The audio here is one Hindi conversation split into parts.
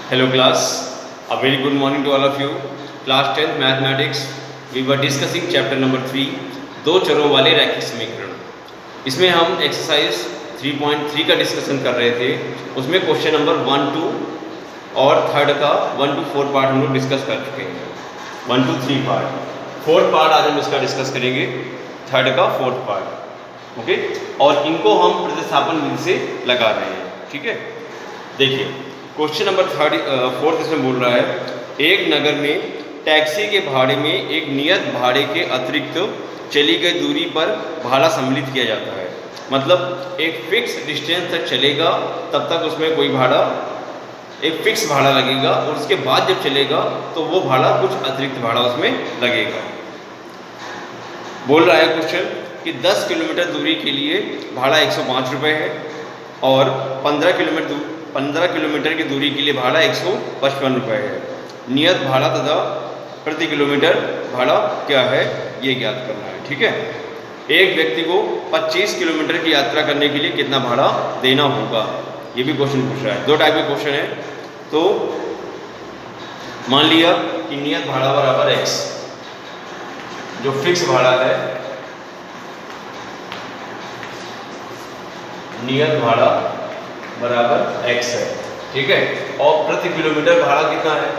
Hello class, a very good morning to all of you. Class 10th Mathematics, we were discussing chapter number 3, दो चरों वाले रैखिक समीकरण। इसमें हम एक्सरसाइज 3.3 का डिस्कशन कर रहे थे। उसमें क्वेश्चन नंबर 1 2 और थर्ड का 1 to 4 पार्ट हम लोग डिस्कस कर चुके हैं। 1 to 3 पार्ट, फोर्थ पार्ट आज हम इसका डिस्कस करेंगे, थर्ड का फोर्थ पार्ट। ओके, और इनको हम प्रतिस्थापन विधि से लगा रहे हैं। ठीक है, देखिए क्वेश्चन नंबर फोर्थ इसमें बोल रहा है, एक नगर में टैक्सी के भाड़े में एक नियत भाड़े के अतिरिक्त चली गई दूरी पर भाड़ा सम्मिलित किया जाता है। मतलब एक फिक्स डिस्टेंस तक चलेगा तब तक उसमें कोई भाड़ा, एक फिक्स भाड़ा लगेगा, और उसके बाद जब चलेगा तो वो भाड़ा कुछ अतिरिक्त भाड़ा उसमें लगेगा। बोल रहा है क्वेश्चन कि 10 किलोमीटर दूरी के लिए भाड़ा 105 रुपये है और 15 किलोमीटर की दूरी के लिए भाड़ा 155 रुपये है। नियत भाड़ा तथा प्रति किलोमीटर भाड़ा क्या है ये ज्ञात करना है। ठीक है, एक व्यक्ति को 25 किलोमीटर की यात्रा करने के लिए कितना भाड़ा देना होगा, ये भी क्वेश्चन पूछ रहा है। दो टाइप के क्वेश्चन है। तो मान लिया कि नियत भाड़ा बराबर x, जो फिक्स भाड़ा है, नियत भाड़ा बराबर x है। ठीक है, और प्रति किलोमीटर भाड़ा कितना है,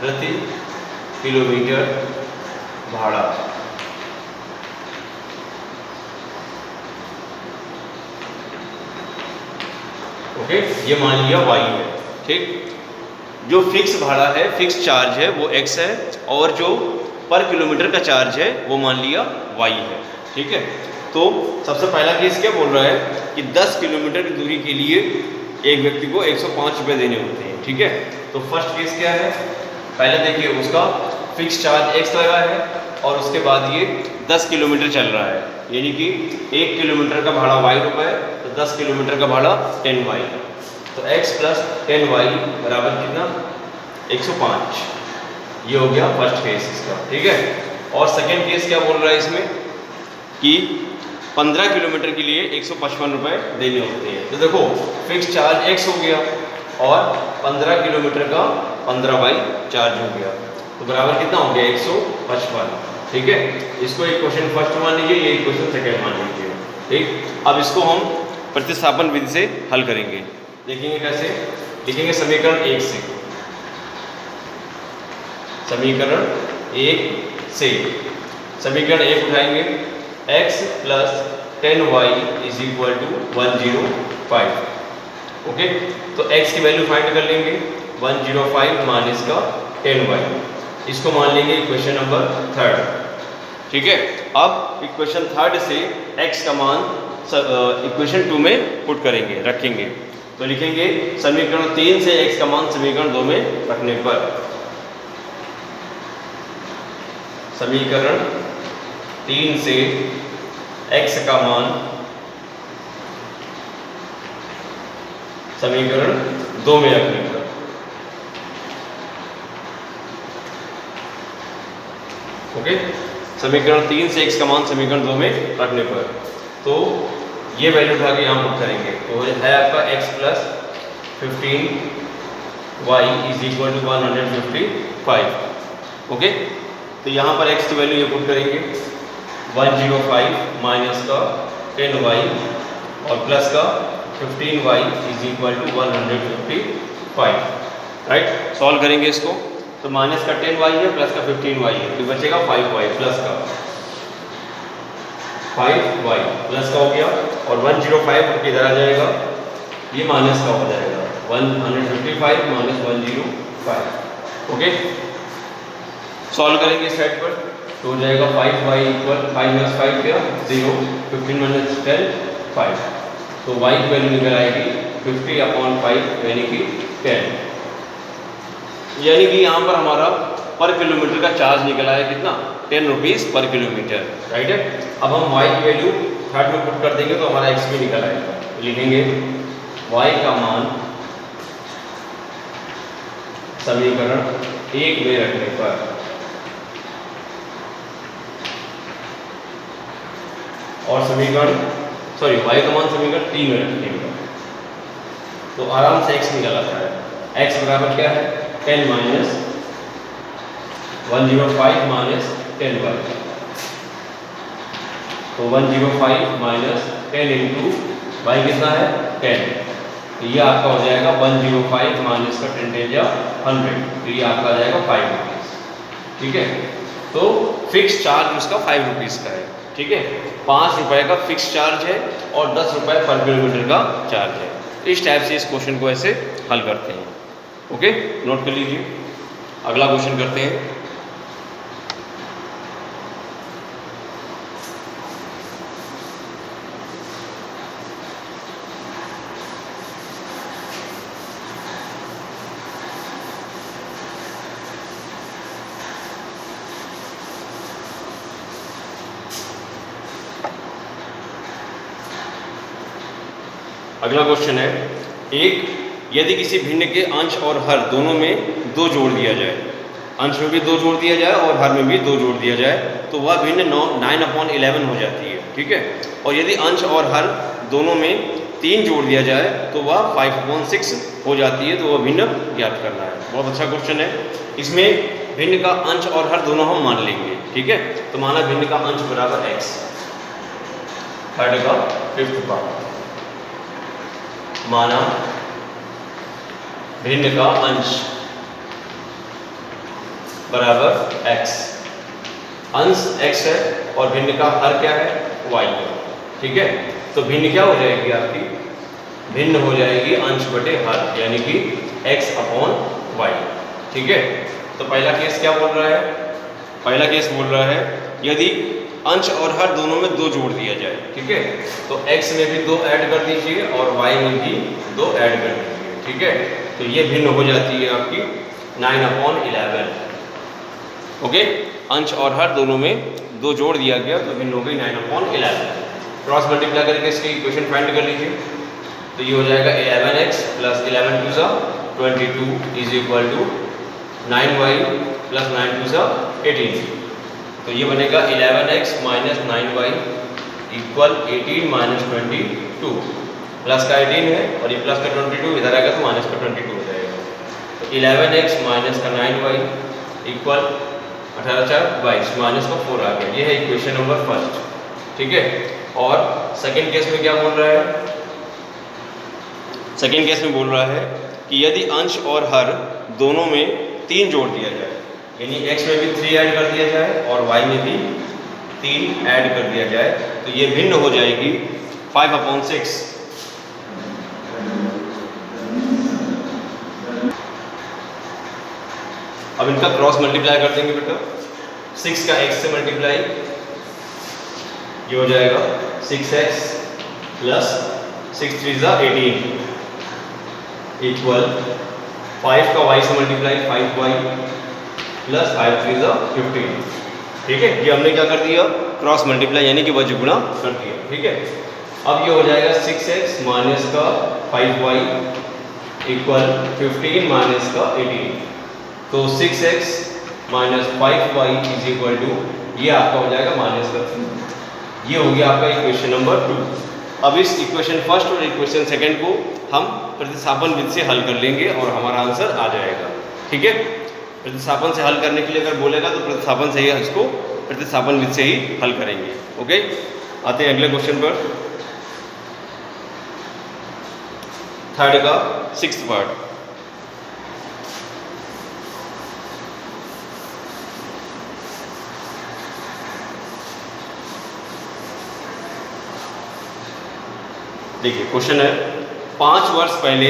प्रति किलोमीटर भाड़ा ओके, ये मान लिया y है। ठीक, जो फिक्स भाड़ा है, फिक्स चार्ज है वो x है, और जो पर किलोमीटर का चार्ज है वो मान लिया y है। ठीक है, तो सबसे पहला केस क्या बोल रहा है कि 10 किलोमीटर की दूरी के लिए एक व्यक्ति को 105 रुपये देने होते हैं। ठीक है, तो फर्स्ट केस क्या है, पहले देखिए उसका फिक्स चार्ज x लगा है और उसके बाद ये 10 किलोमीटर चल रहा है, यानी कि 1 किलोमीटर का भाड़ा y रुपये, तो 10 किलोमीटर का भाड़ा 10y, तो x प्लस 10y बराबर कितना, 105। ये हो गया फर्स्ट केस इसका। ठीक है, और सेकेंड केस क्या बोल रहा है इसमें कि 15 किलोमीटर के लिए 155 रुपये देने होते हैं। तो देखो फिक्स चार्ज x हो गया और 15 किलोमीटर का 15y चार्ज हो गया, तो बराबर कितना हो गया, 155। ठीक है, इसको एक क्वेश्चन फर्स्ट मान लीजिए, ये क्वेश्चन सेकेंड मान लीजिए। ठीक, अब इसको हम प्रतिस्थापन विधि से हल करेंगे। देखेंगे कैसे, लिखेंगे समीकरण 1 से, समीकरण 1 से समीकरण 1 उठाएंगे, x plus 10y is equal to 105। Okay, तो x की वैल्यू फाइंड कर लेंगे, 105 माइनस का 10y, इसको मान लेंगे इक्वेशन नंबर थर्ड। ठीक है, अब इक्वेशन थर्ड से x का मान इक्वेशन 2 में पुट करेंगे, रखेंगे। तो लिखेंगे समीकरण 3 से x का मान समीकरण 2 में रखने पर, समीकरण 3 से x का मान समीकरण 2 में रखने पर, ओके, समीकरण 3 से x का मान समीकरण 2 में रखने पर, तो ये वैल्यू उठा के यहाँ पुट करेंगे। तो है आपका x plus 15y is equal to 155। Okay, तो यहाँ पर x की वैल्यू ये पुट करेंगे, 105 माइनस का 10y और प्लस का 15y is equal to 155। Right, solve करेंगे इसको, तो माइनस का 10y है, प्लस का 15y है, तो बचेगा 5y प्लस का 5y प्लस का हो गया, और 105 उठ के इधर आ जाएगा, ये माइनस का हो जाएगा, 155 माइनस 105। ओके, सॉल्व करेंगे इस साइड पर, तो हो जाएगा 5y इक्वल 5 माइनस 5 क्या 0, 15 माइनस 10 5, तो y की वैल्यू निकल आएगी 50/5 यानी कि 10, यानी कि यहाँ पर हमारा पर किलोमीटर का चार्ज निकला है कितना, 10 रुपीज़ पर किलोमीटर। राइट है, अब हम y की वैल्यू थर्ड में पुट कर देंगे तो हमारा x भी निकल आएगा। तो लिखेंगे y का मान समीकरण 1 में रखने पर, और समीकरण y का मान समीकरण 3 में रखने पर, तो आराम से x निकल आता है। x बराबर क्या है 10 माइनस 105 माइनस 10y, तो 105 माइनस 10 इंटू वाई कितना है 10, तो ये आपका हो जाएगा 105 माइनस का 10 10 या 100, तो ये आपका आ जाएगा 5 रुपीज़। ठीक है, तो फिक्स चार्ज उसका 5 रुपीज़ का है। ठीक है, 5 रुपए का फिक्स चार्ज है और 10 रुपए पर किलोमीटर का चार्ज है। इस टाइप से इस क्वेश्चन को ऐसे हल करते हैं। ओके, नोट कर लीजिए। अगला क्वेश्चन करते हैं। अगला क्वेश्चन है, एक यदि किसी भिन्न के अंश और हर दोनों में 2 जोड़ दिया जाए, अंश में भी 2 जोड़ दिया जाए और हर में भी 2 जोड़ दिया जाए, तो वह भिन्न 9/11 हो जाती है। ठीक है, और यदि अंश और हर दोनों में 3 जोड़ दिया जाए तो वह 5/6 हो जाती है। तो वह भिन्न ज्ञात करना है। बहुत अच्छा क्वेश्चन है। इसमें भिन्न का अंश और हर दोनों हम मान लेंगे। ठीक है, तो माना भिन्न का अंश बराबर x, थर्ड का फिफ्थ पार्ट, माना भिन्न का अंश बराबर x, अंश x है और भिन्न का हर क्या है y है। ठीक है, तो भिन्न क्या हो जाएगी आपकी, भिन्न हो जाएगी अंश बटे हर, यानी कि x/y। ठीक है, तो पहला केस क्या बोल रहा है, पहला केस बोल रहा है यदि अंश और हर दोनों में 2 जोड़ दिया जाए। ठीक है, तो x में भी 2 ऐड कर दीजिए और y में भी 2 ऐड कर दीजिए। ठीक है, तो ये भिन्न हो जाती है आपकी 9/11। ओके, अंश और हर दोनों में 2 जोड़ दिया गया तो भिन्न हो गई 9/11। क्रॉस मल्टीप्लाई करके इसकी इक्वेशन फाइंड कर लीजिए, तो ये हो जाएगा 11x + 11 2 22 is equal to 9y + 9 2 18। तो ये बनेगा 11x - 9y इक्वल 18 - 22, प्लस का 18 है और ये प्लस का 22 इधर आएगा तो माइनस का 22 हो जाएगा। तो 11x - का 9y इक्वल 18 4 22 माइनस का 4 आ गया। ये है इक्वेशन नंबर फर्स्ट। ठीक है, और सेकेंड केस में क्या बोल रहा है, सेकेंड केस में बोल रहा है कि यदि अंश और हर दोनों में 3 जोड़ दिया जाए, यानी x में भी 3 ऐड कर दिया जाए और y में भी 3 ऐड कर दिया जाए, तो ये भिन्न हो जाएगी 5/6। अब इनका क्रॉस मल्टीप्लाई कर देंगे बेटा, 6 का x से मल्टीप्लाई, ये हो जाएगा 6x + 6 3 18 इक्वल 5 का y से मल्टीप्लाई 5y + 5 3 15। ठीक है, ये हमने क्या कर दिया, क्रॉस मल्टीप्लाई यानी कि वज्र गुणा कर दिया। ठीक है, अब ये हो जाएगा 6x माइनस का 5y इक्वल 15 माइनस का 18, तो 6x minus 5y is equal to, ये आपका हो जाएगा माइनस का 3। ये हो गया आपका इक्वेशन नंबर 2। अब इस इक्वेशन फर्स्ट और इक्वेशन सेकंड को हम प्रतिस्थापन विधि से हल कर लेंगे और हमारा आंसर आ जाएगा। ठीक है, प्रतिस्थापन से हल करने के लिए अगर बोलेगा तो प्रतिस्थापन से ही इसको प्रतिस्थापन विधि से ही हल करेंगे। ओके, आते हैं अगले क्वेश्चन पर, थर्ड का 6th पार्ट। देखिए क्वेश्चन है, 5 वर्ष पहले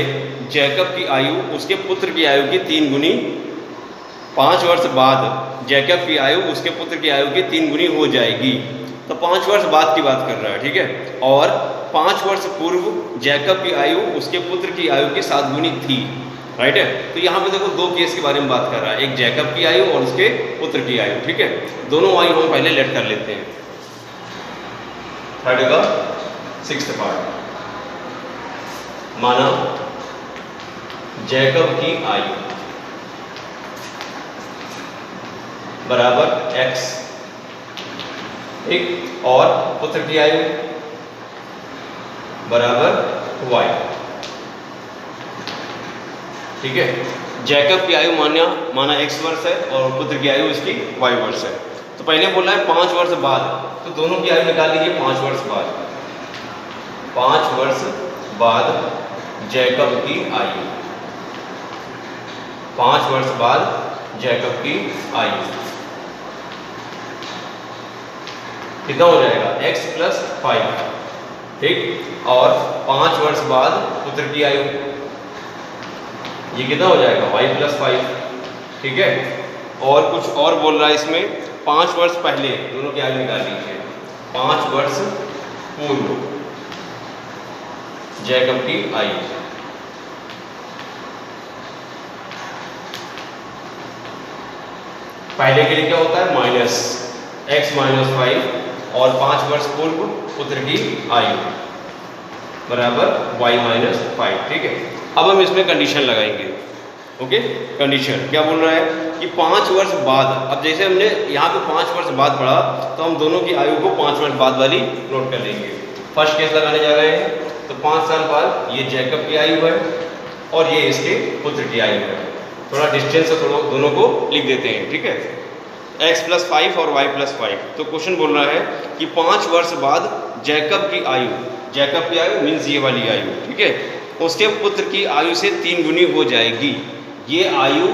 जैकब की आयु उसके पुत्र की आयु की 3 गुनी, 5 वर्ष बाद जैकब की आयु उसके पुत्र की आयु की 3 गुनी हो जाएगी। तो 5 वर्ष बाद की बात कर रहा है। ठीक है, और 5 वर्ष पूर्व जैकब की आयु उसके पुत्र की आयु की 7 गुनी थी। राइट है, तो यहाँ पे देखो 2 केस के बारे में बात कर रहा है, एक जैकब की आयु और उसके पुत्र की आयु। ठीक है, दोनों आयु हम पहले लेट कर लेते हैं। थर्ड का 6th पार्ट, माना जैकब की आयु बराबर x, ठीक, और पुत्र की आयु बराबर y। ठीक है। जैकब की आयु माना x वर्ष है और पुत्र की आयु इसकी y वर्ष है। तो पहले बोला है 5 वर्ष बाद, तो दोनों की आयु निकाल लीजिए 5 वर्ष बाद। 5 वर्ष बाद जैकब की आयु, 5 वर्ष बाद जैकब की आयु कितना हो जाएगा x + 5, ठीक। और 5 वर्ष बाद पुत्र की आयु, ये कितना हो जाएगा y + 5, ठीक है। और कुछ और बोल रहा है इसमें, 5 वर्ष पहले दोनों की आयु निकाल लीजिए। 5 वर्ष पूर्व जैकब की आयु, पहले के लिए क्या होता है माइनस x - 5 और 5 वर्ष पूर्व पुत्र की आयु बराबर y - 5, ठीक है। अब हम इसमें कंडीशन लगाएंगे। ओके, कंडीशन क्या बोल रहा है कि 5 वर्ष बाद, अब जैसे हमने यहाँ पे 5 वर्ष बाद पढ़ा तो हम दोनों की आयु को 5 वर्ष बाद वाली नोट कर लेंगे। फर्स्ट केस लगाने जा रहे हैं, तो 5 साल बाद ये जैकब की आयु है और ये इसके पुत्र की आयु है। थोड़ा डिस्टेंस से थोड़ा दोनों को लिख देते हैं, ठीक है। x + 5 और y + 5। तो क्वेश्चन बोल रहा है कि 5 वर्ष बाद जैकब की आयु, जैकब की आयु मीन्स ये वाली आयु, ठीक है, उसके पुत्र की आयु से 3 गुनी हो जाएगी। ये आयु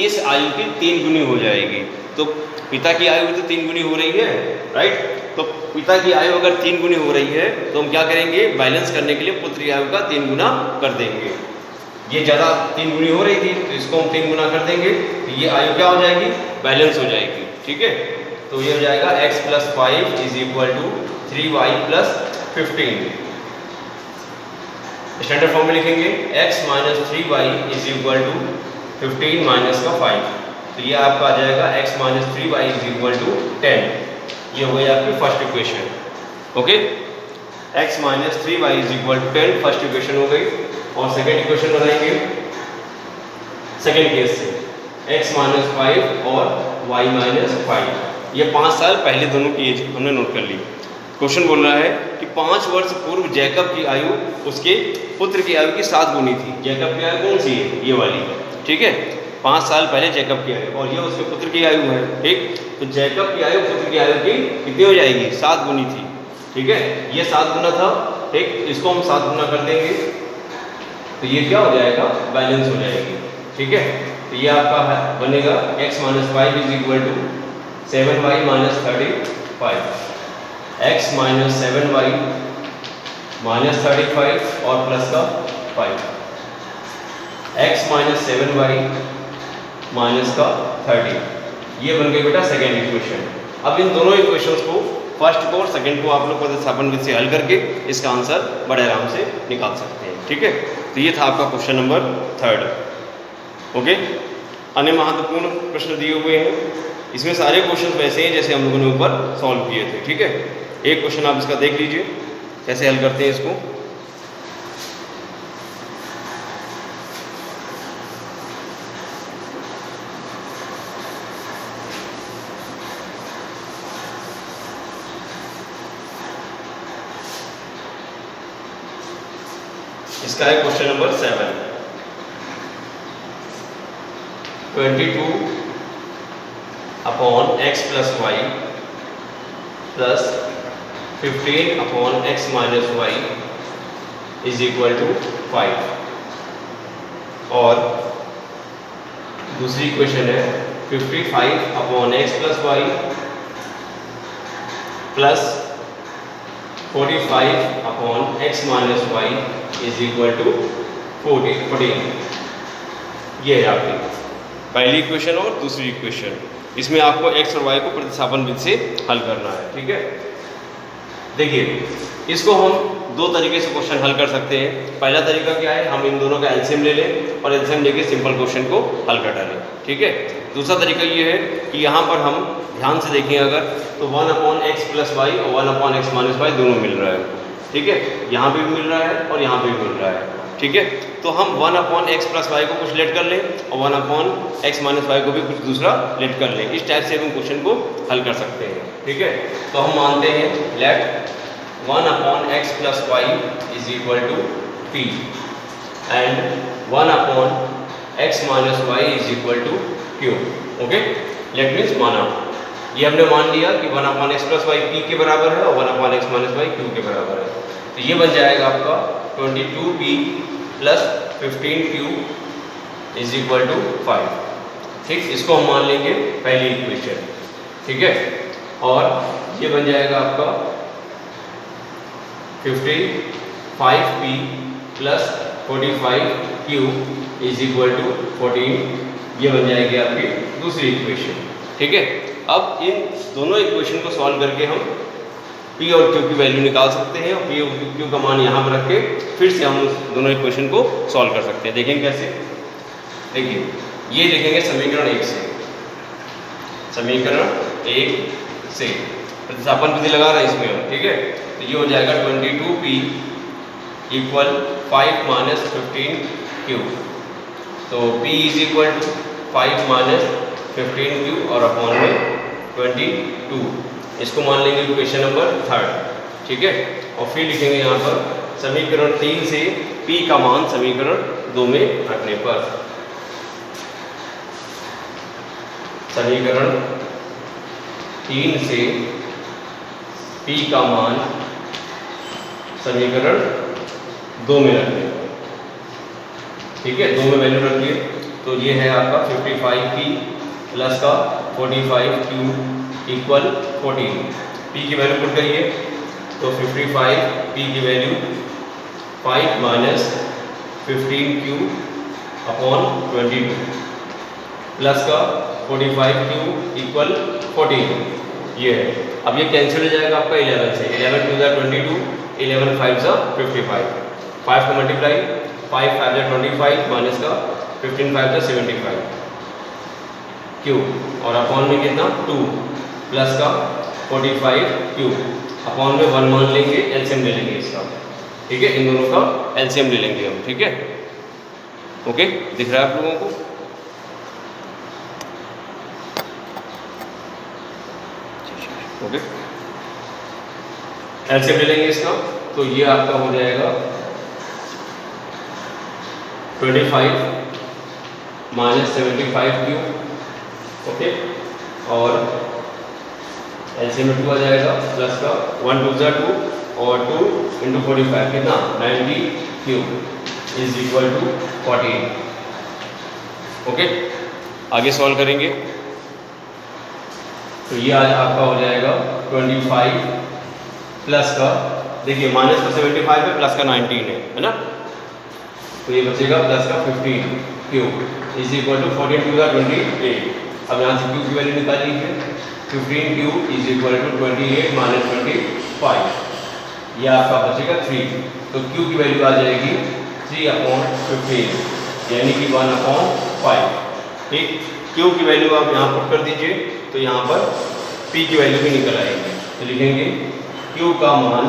इस आयु की 3 गुनी हो जाएगी। तो पिता की आयु तो 3 गुनी हो रही है, राइट। तो पिता की आयु अगर 3 गुनी हो रही है तो हम क्या करेंगे, बैलेंस करने के लिए पुत्र की आयु का 3 गुना कर देंगे। ये ज़्यादा 3 गुनी हो रही थी तो इसको हम 3 गुना कर देंगे, तो ये आयु क्या हो जाएगी, बैलेंस हो जाएगी, ठीक है। तो ये हो जाएगा x + 5 = 3y + 15। स्टैंडर्ड फॉर्म में लिखेंगे x - 3y = 15 - 5। तो ये आपका आ जाएगा x - 3y = 10। ये हो गई आपकी first equation. Okay, x - 3y = 10 first equation हो गई। और सेकेंड इक्वेशन बनाएंगे सेकेंड केस से, x - 5 और y - 5। ये 5 साल पहले दोनों की एज हमने नोट कर ली। क्वेश्चन बोल रहा है कि 5 वर्ष पूर्व जैकब की आयु उसके पुत्र की आयु की 7 गुनी थी। जैकब की आयु कौन सी है, ये वाली, ठीक है। 5 साल पहले जैकब की आयु और ये उसके पुत्र की आयु है, ठीक। तो जैकब की आयु पुत्र की आयु की कितनी हो जाएगी, 7 गुनी थी, ठीक है। ये 7 गुना था, ठीक। इसको हम 7 गुना कर देंगे तो ये क्या हो जाएगा, बैलेंस हो जाएगी, ठीक है। तो ये आपका बनेगा x - 5 = 7y - 35, x - 7y - 35 और प्लस का 5, x - 7y माइनस का 30। ये बन गई बेटा सेकेंड इक्वेशन। अब इन दोनों इक्वेशंस को, फर्स्ट को और सेकेंड को आप लोग प्रतिस्थापन विधि से हल करके इसका आंसर बड़े आराम से निकाल सकते हैं, ठीक है। तो ये था आपका क्वेश्चन नंबर 3। ओके, अन्य महत्वपूर्ण प्रश्न दिए हुए हैं। इसमें सारे क्वेश्चन वैसे हैं जैसे हम लोगों ने ऊपर सॉल्व किए थे, ठीक है। एक क्वेश्चन आप इसका देख लीजिए कैसे हल करते हैं इसको। इसका है question number 7। 22 upon x plus y plus 15 upon x minus y is equal to 5। और दूसरी इक्वेशन है 55 upon x plus y plus 45 upon x minus y is equal to 14। ये है आपकी पहली इक्वेशन और दूसरी इक्वेशन। इसमें आपको x और y को प्रतिस्थापन विधि से हल करना है, ठीक है। देखिए, इसको हम दो तरीके से क्वेश्चन हल कर सकते हैं। पहला तरीका क्या है, हम इन दोनों का एलसीएम ले लें और एलसीएम लेके सिंपल क्वेश्चन को हल कर डालें, ठीक है। दूसरा तरीका ये है कि यहाँ पर हम ध्यान से देखें अगर, तो 1/x + y और 1/x - y दोनों मिल रहा है, ठीक है। यहाँ पे भी मिल रहा है और यहाँ पे भी मिल रहा है, ठीक है। तो हम 1/x + y को कुछ लेट कर लें और 1/x - y को भी कुछ दूसरा लेट कर लें। इस टाइप से हम क्वेश्चन को हल कर सकते हैं, ठीक है। तो हम मानते हैं late 1/x + y is equal to p and 1/ x minus Y is equal to Q. Okay, let means माना ये हमने मान लिया कि 1/x प्लस वाई पी के बराबर है और 1/x माइनस वाई क्यू के बराबर है। तो ये बन जाएगा आपका 22p plus 15q is equal to 5। ठीक, इसको हम मान लेंगे पहली इक्वेशन। ठीक है, और ये बन जाएगा आपका 55p plus 45q is equal to 14। ये बन जाएगी आपकी दूसरी इक्वेशन। ठीक है, अब इन दोनों इक्वेशन को सॉल्व करके हम p और q की वैल्यू निकाल सकते हैं और p और q का मान यहाँ पर रख के फिर से हम उस दोनों इक्वेशन को सॉल्व कर सकते हैं। देखेंगे कैसे। देखिए, ये देखेंगे समीकरण 1 से, समीकरण 1 से प्रतिस्थापन विधि लगा रहे हैं इसमें हम। ठीक है, तो ये हो जाएगा 22p इक्वल 5 माइनस 15q। तो p is equal to 5 minus 15q और अपॉन में 22। इसको मान लेंगे इक्वेशन नंबर 3। ठीक है, और फिर लिखेंगे यहाँ पर समीकरण 3 से p का मान समीकरण 2 में रखने पर, समीकरण 3 से p का मान समीकरण 2 में रखने पर। ठीक है, 2 में वैल्यू रखिए। तो ये है आपका 55p प्लस का 45q इक्वल 14। p की वैल्यू पुट करिए तो 55p की value 5 minus 15q upon 22 plus का 45q इक्वल 14। ये है। अब ये कैंसिल हो जाएगा आपका 11 से। 11 2 22, 11 5 55। 5 का मल्टीप्लाई, 5 5 25 माइनस का 15 5 75 q और अपॉन में कितना 2 प्लस का 45q अपॉन में 1 मान लेंगे, एलसीएम ले लेंगे इसका। ठीक है, इन दोनों का एलसीएम ले लेंगे हम। ठीक है, ओके, दिख रहा है आप लोगों को। ओके, एलसीएम ले लेंगे इसका। तो ये आपका हो जाएगा 25 माइनस 75q। ओके, और एलसीएम में 2 आ जाएगा प्लस का 1 2 2 और 2 इंटू 45 कितना 90q is equal to 14। Okay, आगे सॉल्व करेंगे तो ये आज आपका हो जाएगा 25 प्लस का, देखिए माइनस का 75 है, प्लस का 19 है ना। तो ये बचेगा प्लस का 15q इज इक्वल टू 14 2 28। अब यहाँ से q की वैल्यू निकाल लीजिए। 15q is equal to 28 minus 25। यह आपका बचेगा 3। तो q की वैल्यू आ जाएगी 3/15 यानी कि 1/5। ठीक, q की वैल्यू आप यहाँ पुट कर दीजिए तो यहाँ पर p की वैल्यू भी निकल आएगी। तो लिखेंगे q का मान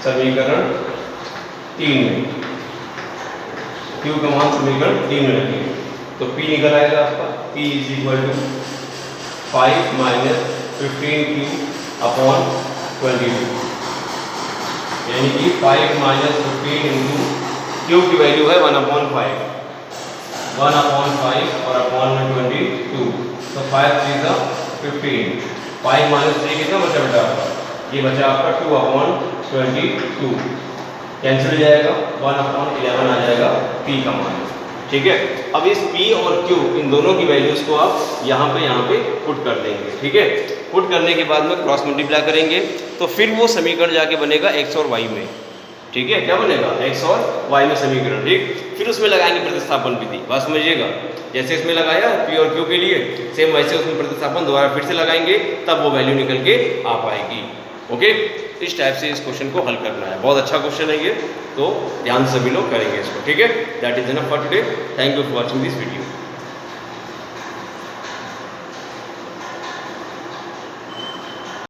समीकरण 3 में, q का मान समीकरण 3 में रखेंगे तो p निकल आएगा आपका p is equal to 5 minus 15q upon 22 यानी कि 5 माइनस 15 इंटू q की वैल्यू है 1/5 और अपॉन में 22। तो 5 3 का 15, 5 माइनस 3 कितना बचा बेटा आपका, ये बचा आपका 2/22। कैंसिल हो जाएगा, 1/11 आ जाएगा p का मान। ठीक है, अब इस p और q इन दोनों की वैल्यूज को आप यहाँ पे पुट कर देंगे। ठीक है, पुट करने के बाद में क्रॉस मल्टीप्लाई करेंगे तो फिर वो समीकरण जाके बनेगा x और y में। ठीक है, क्या बनेगा x और y में समीकरण। ठीक, फिर उसमें लगाएंगे प्रतिस्थापन विधि। बात समझिएगा, जैसे इसमें लगाया p और q के लिए, सेम वैसे उसमें प्रतिस्थापन दोबारा फिर से लगाएंगे, तब वो वैल्यू निकल के आ पाएगी। ओके, इस टाइप से इस क्वेश्चन को हल करना है। बहुत अच्छा क्वेश्चन है ये, तो ध्यान से सभी लोग करेंगे इसको। ठीक है, that is enough for today. Thank you for watching this video.